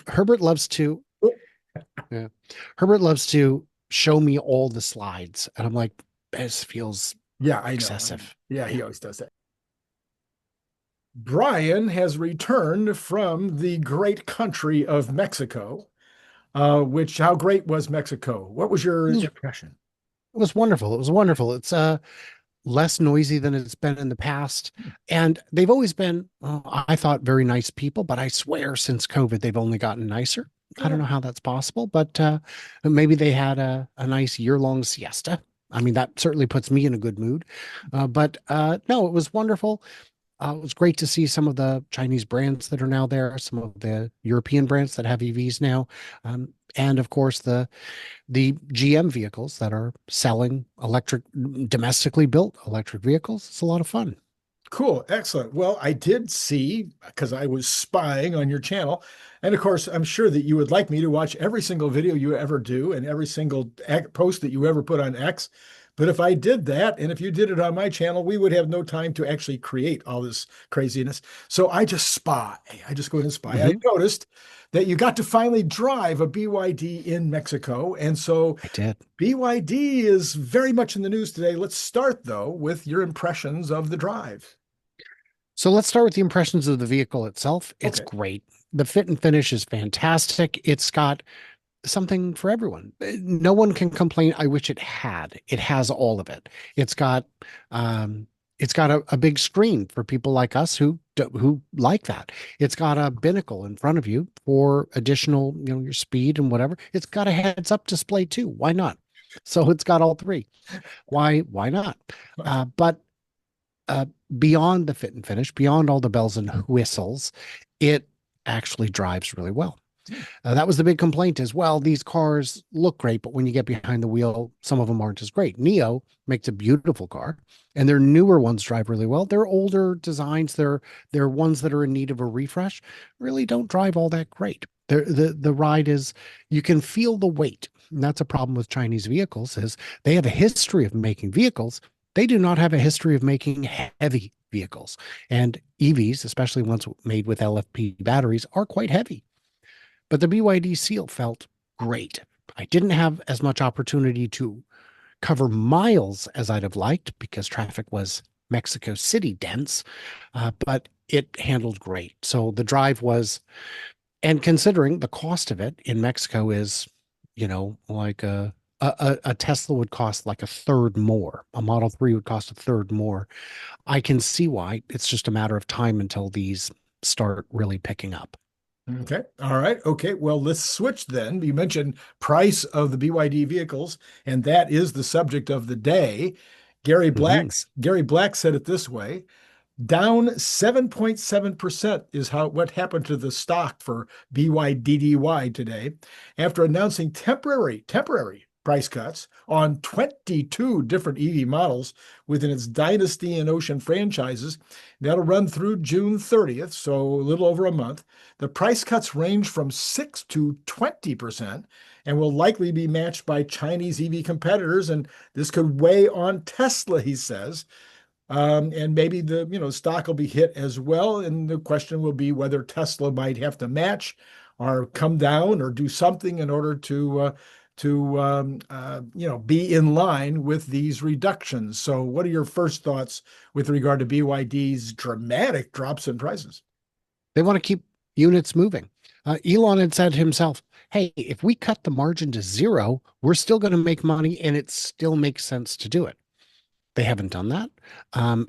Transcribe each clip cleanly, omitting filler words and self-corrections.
Herbert loves to, yeah, Herbert loves to show me all the slides, and I'm like, this feels Yeah, I know. excessive. Yeah, he Yeah. always does that. Brian has returned from the great country of Mexico, which how great was Mexico? What was your It impression? was wonderful. It was wonderful. It's less noisy than it's been in the past. And they've always been, I thought, very nice people, but I swear since COVID, they've only gotten nicer. I don't Yeah. know how that's possible, but maybe they had a nice year-long siesta. I mean, that certainly puts me in a good mood. But no, it was wonderful. It was great to see some of the Chinese brands that are now there, some of the European brands that have EVs now, and of course the GM vehicles that are selling electric, domestically built electric vehicles. It's a lot of fun. Cool, excellent. Well, I did see because I was spying on your channel, and of course, I'm sure that you would like me to watch every single video you ever do and every single post that you ever put on X. But if I did that, and if you did it on my channel, we would have no time to actually create all this craziness. So I just spy. I just go ahead and spy. I Hmm. noticed that you got to finally drive a BYD in Mexico, and so I did. BYD is very much in the news today. Let's start though with your impressions of the drive. So let's start with the impressions of the vehicle itself. It's Okay. great. The fit and finish is fantastic. It's got something for everyone. No one can complain. I wish it had. It has all of it. It's got um it's got a big screen for people like us who like that. It's got a binnacle in front of you for additional, your speed and whatever. It's got a heads up display too. Why not? So it's got all three. Why not? But uh, Beyond the fit and finish, beyond all the bells and whistles, it actually drives really well. That was the big complaint as well. These cars look great, but when you get behind the wheel, some of them aren't as great. NIO makes a beautiful car, and their newer ones drive really well. Their older designs, they're ones that are in need of a refresh, really don't drive all that great. The ride is you can feel the weight. And that's a problem with Chinese vehicles is they have a history of making vehicles. They do not have a history of making heavy vehicles. And EVs, especially ones made with LFP batteries, are quite heavy. But the BYD Seal felt great. I didn't have as much opportunity to cover miles as I'd have liked because traffic was Mexico City dense, but it handled great. So the drive was, and considering the cost of it in Mexico is, like a Tesla would cost like a third more. A Model 3 would cost a third more. I can see why. It's just a matter of time until these start really picking up. Okay. All right. Okay. Well, let's switch then. You mentioned price of the BYD vehicles, and that is the subject of the day. Mhm. Gary Black said it this way: down 7.7% is how what happened to the stock for BYDDY today after announcing temporary price cuts on 22 different EV models within its Dynasty and Ocean franchises. That'll run through June 30th, so a little over a month. The price cuts range from 6 to 20% and will likely be matched by Chinese EV competitors. And this could weigh on Tesla, he says. And maybe the stock will be hit as well. And the question will be whether Tesla might have to match or come down or do something in order to be in line with these reductions. So, what are your first thoughts with regard to BYD's dramatic drops in prices? They want to keep units moving. Elon had said himself, hey, if we cut the margin to zero, we're still going to make money and it still makes sense to do it. They haven't done that.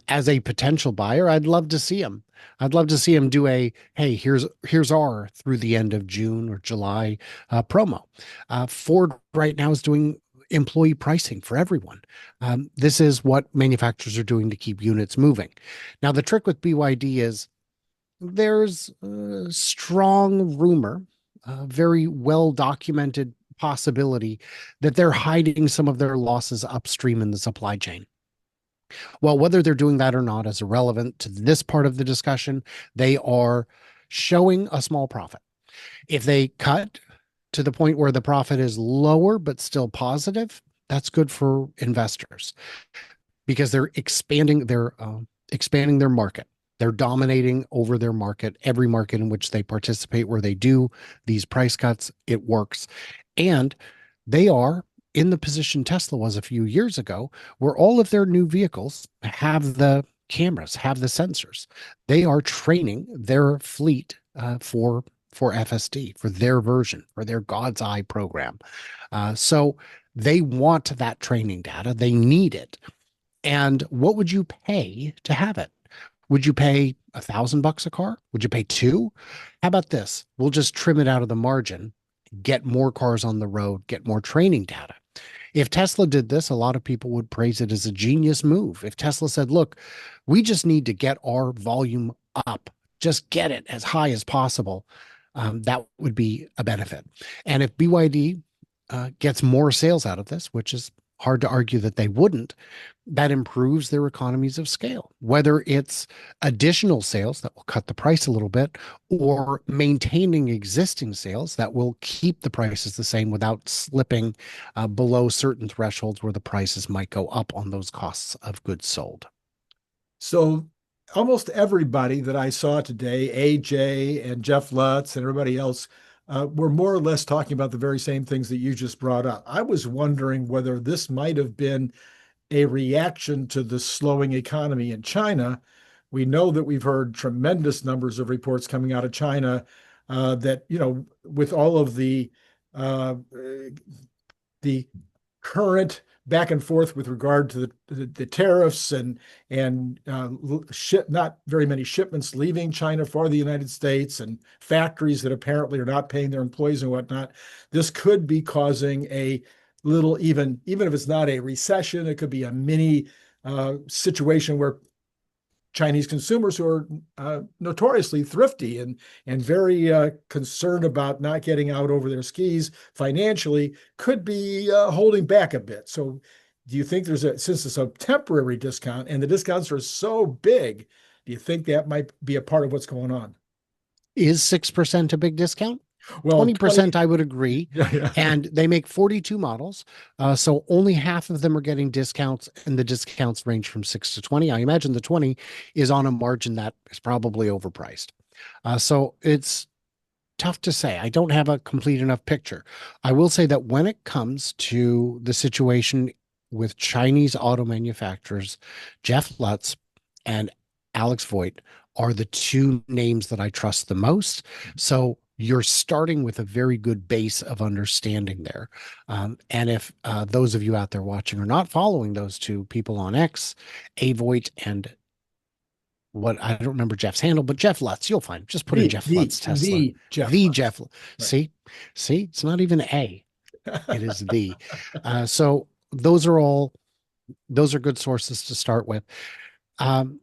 As a potential buyer, I'd love to see him. I'd love to see him do a, hey, here's our through the end of June or July promo. Ford right now is doing employee pricing for everyone. This is what manufacturers are doing to keep units moving. Now, the trick with BYD is there's a strong rumor, a very well documented possibility that they're hiding some of their losses upstream in the supply chain. Well, whether they're doing that or not is irrelevant to this part of the discussion. They are showing a small profit. If they cut to the point where the profit is lower but still positive, that's good for investors because they're expanding their market. They're dominating over their market, every market in which they participate, where they do these price cuts, it works. And they are in the position Tesla was a few years ago, where all of their new vehicles have the cameras, have the sensors. They are training their fleet for FSD, for their version, for their God's Eye program. So they want that training data. They need it. And what would you pay to have it? Would you pay $1,000 a car? Would you pay two? How about this? We'll just trim it out of the margin, get more cars on the road, get more training data. If Tesla did this, a lot of people would praise it as a genius move. If Tesla said, look, we just need to get our volume up, just get it as high as possible, that would be a benefit. And if BYD gets more sales out of this, which is hard to argue that they wouldn't, that improves their economies of scale, whether it's additional sales that will cut the price a little bit, or maintaining existing sales that will keep the prices the same without slipping below certain thresholds where the prices might go up on those costs of goods sold. So almost everybody that I saw today, AJ and Jeff Lutz and everybody else, were more or less talking about the very same things that you just brought up. I was wondering whether this might have been a reaction to the slowing economy in China. We know that we've heard tremendous numbers of reports coming out of China that, with all of the current back and forth with regard to the tariffs and not very many shipments leaving China for the United States, and factories that apparently are not paying their employees and whatnot. This could be causing a little, even if it's not a recession, it could be a mini situation where Chinese consumers, who are notoriously thrifty and very concerned about not getting out over their skis financially, could be holding back a bit. So do you think since it's a temporary discount and the discounts are so big, do you think that might be a part of what's going on? Is 6% a big discount? Well, 20%, I would agree. yeah. And they make 42 models. So only half of them are getting discounts, and the discounts range from 6 to 20. I imagine the 20 is on a margin that is probably overpriced. So it's tough to say. I don't have a complete enough picture. I will say that when it comes to the situation with Chinese auto manufacturers, Jeff Lutz and Alex Voigt are the two names that I trust the most. So you're starting with a very good base of understanding there. And if those of you out there watching are not following those two people on X, A Voigt and what I don't remember Jeff's handle, but Jeff Lutz, you'll find. Just put in Jeff Lutz Tesla. The Jeff The Lutz. Jeff. Right. See, it's not even A. It is the. So those are good sources to start with. Um,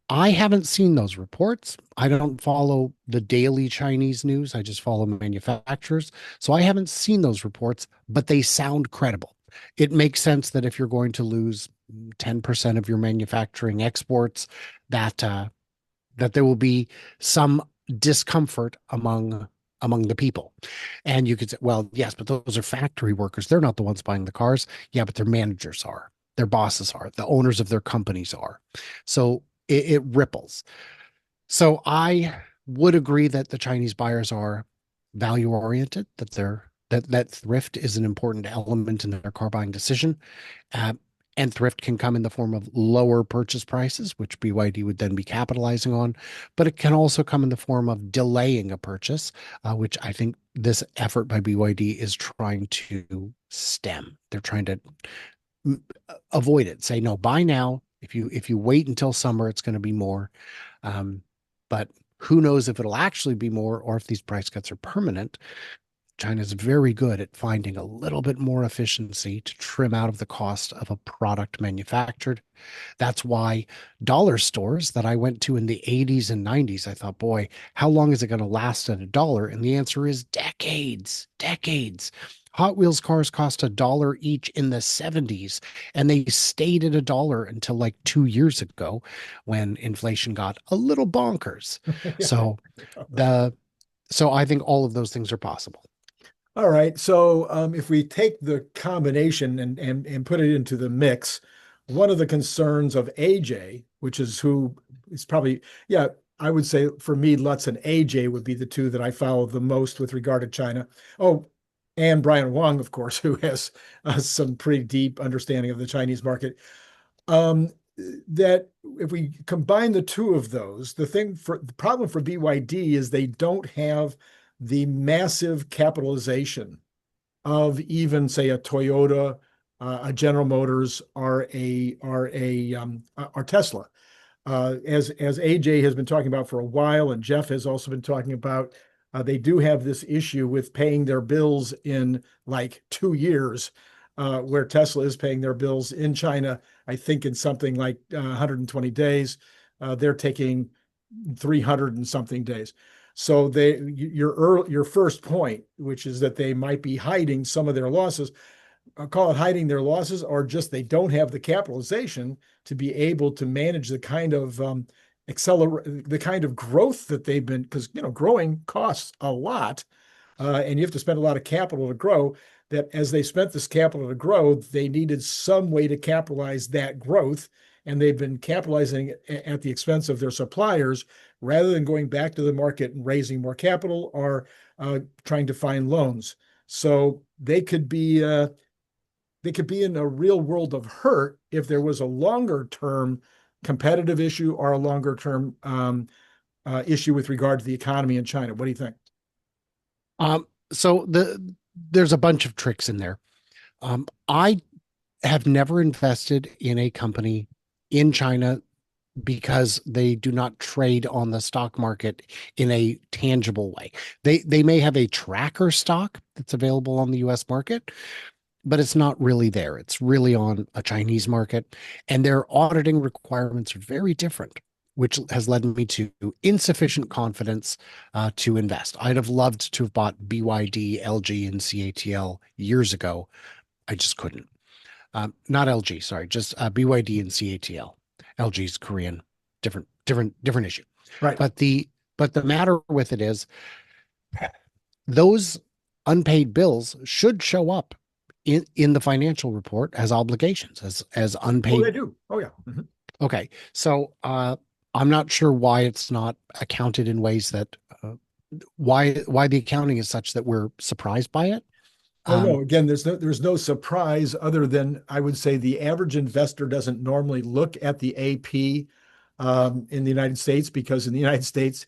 I haven't seen those reports. I don't follow the daily Chinese news. I just follow manufacturers. So I haven't seen those reports, but they sound credible. It makes sense that if you're going to lose 10% of your manufacturing exports, that that there will be some discomfort among the people. And you could say, well, yes, but those are factory workers. They're not the ones buying the cars. Yeah, but their managers are, their bosses are, the owners of their companies are. So it ripples. So I would agree that the Chinese buyers are value oriented, that thrift is an important element in their car buying decision. Uh, and thrift can come in the form of lower purchase prices, which BYD would then be capitalizing on. But it can also come in the form of delaying a purchase, which I think this effort by BYD is trying to stem. They're trying to avoid it. Say, no, buy now. If you wait until summer, it's going to be more. But who knows if it'll actually be more, or if these price cuts are permanent. China's very good at finding a little bit more efficiency to trim out of the cost of a product manufactured. That's why dollar stores that I went to in the 80s and 90s, I thought, boy, how long is it going to last at $1? And the answer is decades, decades. Hot Wheels cars cost $1 each in the 70s, and they stayed at $1 until like 2 years ago when inflation got a little bonkers. So I think all of those things are possible. All right. So if we take the combination and put it into the mix, one of the concerns of AJ which is who is probably, yeah, I would say for me, Lutz and AJ would be the two that I follow the most with regard to China. Oh, and Brian Wong, of course, who has some pretty deep understanding of the Chinese market. Um, that if we combine the two of those, the problem for BYD is they don't have the massive capitalization of even say a Toyota, a General Motors, or Tesla. As AJ has been talking about for a while, and Jeff has also been talking about, they do have this issue with paying their bills in like 2 years, where Tesla is paying their bills in China, I think in something like 120 days. They're taking 300 and something days. So your first point, which is that they might be hiding some of their losses, I'll call it hiding their losses, or just they don't have the capitalization to be able to manage the kind of the kind of growth that they've been, because growing costs a lot, and you have to spend a lot of capital to grow. That as they spent this capital to grow, they needed some way to capitalize that growth, and they've been capitalizing at the expense of their suppliers rather than going back to the market and raising more capital or trying to find loans. So they could be in a real world of hurt if there was a longer term competitive issue or a longer term issue with regard to the economy in China. What do you think? So there's a bunch of tricks in there. I have never invested in a company in China because they do not trade on the stock market in a tangible way. They may have a tracker stock that's available on the US market, but it's not really there. It's really on a Chinese market, and their auditing requirements are very different, which has led me to insufficient confidence to invest. I'd have loved to have bought BYD, LG, and CATL years ago. I just couldn't. Not LG, sorry, just BYD and CATL. LG's Korean, different issue. Right. But the matter with it is those unpaid bills should show up in the financial report as obligations, as unpaid. Oh, they do. Oh, yeah. Mm-hmm. Okay, so I'm not sure why it's not accounted in ways that why the accounting is such that we're surprised by it. Oh no, again, there's no surprise other than I would say the average investor doesn't normally look at the AP in the United States, because in the United States,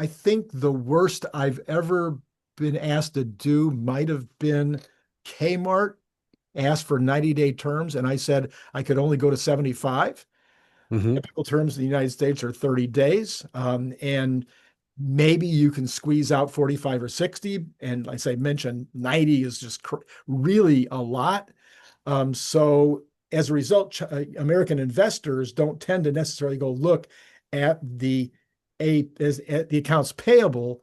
I think the worst I've ever been asked to do might have been Kmart asked for 90-day terms, and I said I could only go to 75. Mhm. Typical terms in the United States are 30 days. And maybe you can squeeze out 45 or 60. And like I mentioned, 90 is just really a lot. So as a result, American investors don't tend to necessarily go look at at the accounts payable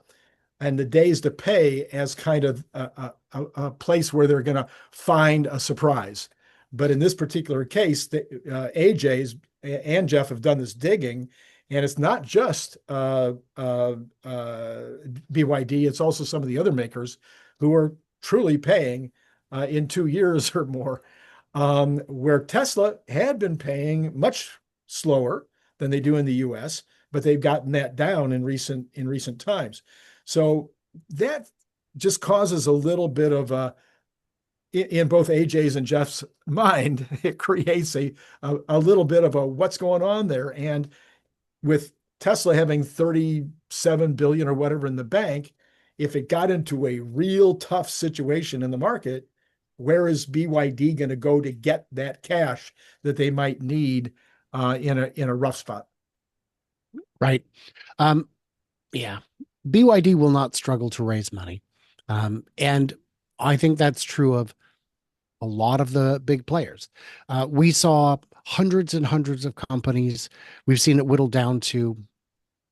and the days to pay as kind of a place where they're going to find a surprise. But in this particular case, AJ's and Jeff have done this digging, and it's not just BYD, it's also some of the other makers who are truly paying in 2 years or more, where Tesla had been paying much slower than they do in the US, but they've gotten that down in recent times. So that just causes a little bit of in both AJ's and Jeff's mind, it creates a little bit of a what's going on there. And with Tesla having 37 billion or whatever in the bank, if it got into a real tough situation in the market, where is BYD going to go to get that cash that they might need in a rough spot? Right. Yeah. BYD will not struggle to raise money. And I think that's true of a lot of the big players. We saw hundreds and hundreds of companies. We've seen it whittled down to,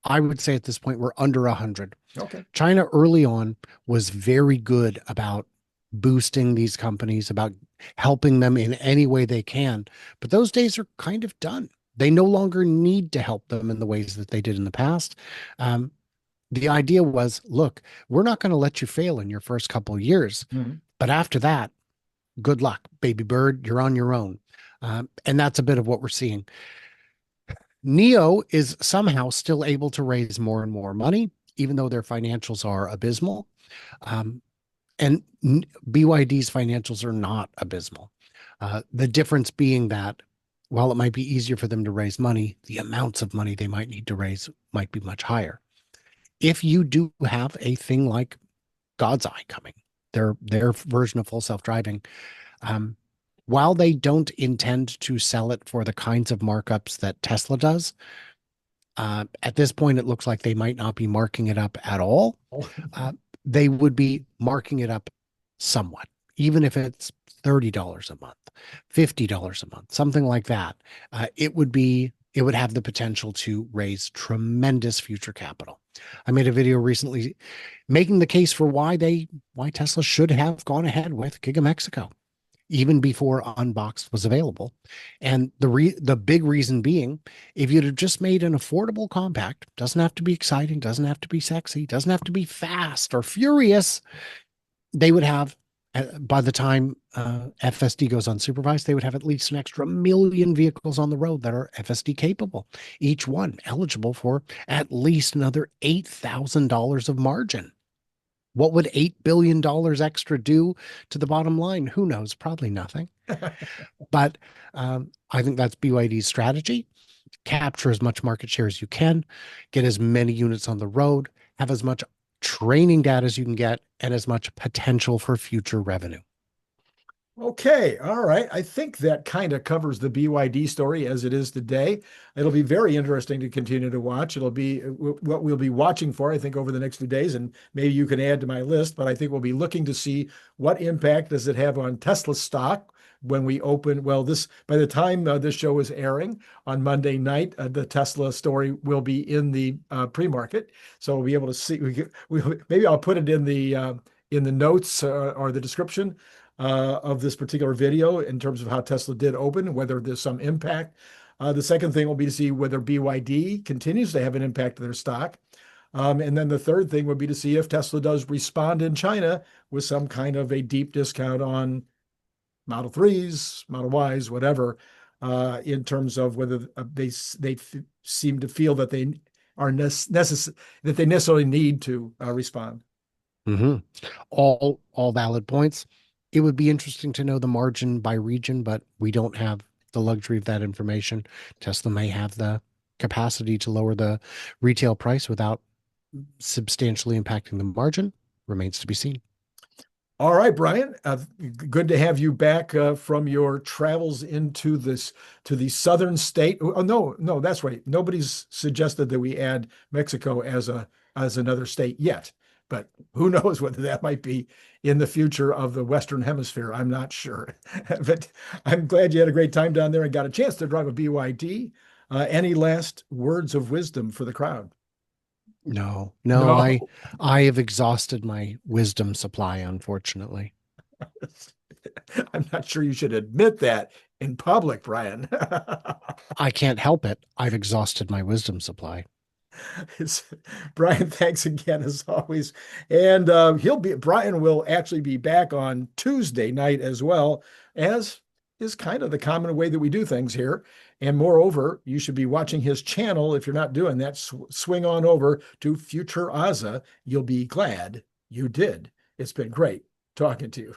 I would say at this point, we're under 100. Okay. China early on was very good about boosting these companies, about helping them in any way they can. But those days are kind of done. They no longer need to help them in the ways that they did in the past. The idea was, look, we're not going to let you fail in your first couple of years, but after that, good luck, baby bird. You're on your own. And that's a bit of what we're seeing. NIO is somehow still able to raise more and more money, even though their financials are abysmal. Um, and BYD's financials are not abysmal. The difference being that while it might be easier for them to raise money, the amounts of money they might need to raise might be much higher. If you do have a thing like God's Eye coming, their version of full self-driving, um, while they don't intend to sell it for the kinds of markups that Tesla does, at this point, it looks like they might not be marking it up at all. Uh, they would be marking it up somewhat, even if it's $30 a month, $50 a month, something like that. It would have the potential to raise tremendous future capital. I made a video recently making the case for why Tesla should have gone ahead with Giga Mexico even before Unboxed was available. And the big reason being, if you'd have just made an affordable compact, doesn't have to be exciting, doesn't have to be sexy, doesn't have to be fast or furious, they would have, by the time FSD goes unsupervised, they would have at least an extra million vehicles on the road that are FSD capable, each one eligible for at least another $8,000 of margin. What would $8 billion extra do to the bottom line? Who knows? Probably nothing. But I think that's BYD's strategy. Capture as much market share as you can, get as many units on the road, have as much training data as you can get, and as much potential for future revenue. Okay, all right. I think that kind of covers the BYD story as it is today. It'll be very interesting to continue to watch. It'll be what we'll be watching for, I think, over the next few days, and maybe you can add to my list, but I think we'll be looking to see what impact does it have on Tesla stock when we open. Well, by the time this show is airing on Monday night, the Tesla story will be in the pre-market, so we'll be able to see. Maybe I'll put it in the notes or the description of this particular video in terms of how Tesla did open, whether there's some impact. The second thing will be to see whether BYD continues to have an impact to their stock. And then the third thing would be to see if Tesla does respond in China with some kind of a deep discount on Model 3s, Model Ys, whatever, in terms of whether they seem to feel that they are that they necessarily need to respond. Mm-hmm. All valid points. It would be interesting to know the margin by region, but we don't have the luxury of that information. Tesla may have the capacity to lower the retail price without substantially impacting the margin. Remains to be seen. All right, Brian. Good to have you back from your travels into the southern state. Oh, no, that's right. Nobody's suggested that we add Mexico as another state yet, but who knows whether that might be in the future of the Western Hemisphere. I'm not sure, but I'm glad you had a great time down there and got a chance to drive a BYD. Any last words of wisdom for the crowd? No, No. I have exhausted my wisdom supply, unfortunately. I'm not sure you should admit that in public, Brian. I can't help it. I've exhausted my wisdom supply. Brian, thanks again as always. And Brian will actually be back on Tuesday night as well, as is kind of the common way that we do things here. And moreover, you should be watching his channel. If you're not doing that, swing on over to Future Ozza. You'll be glad you did. It's been great talking to you.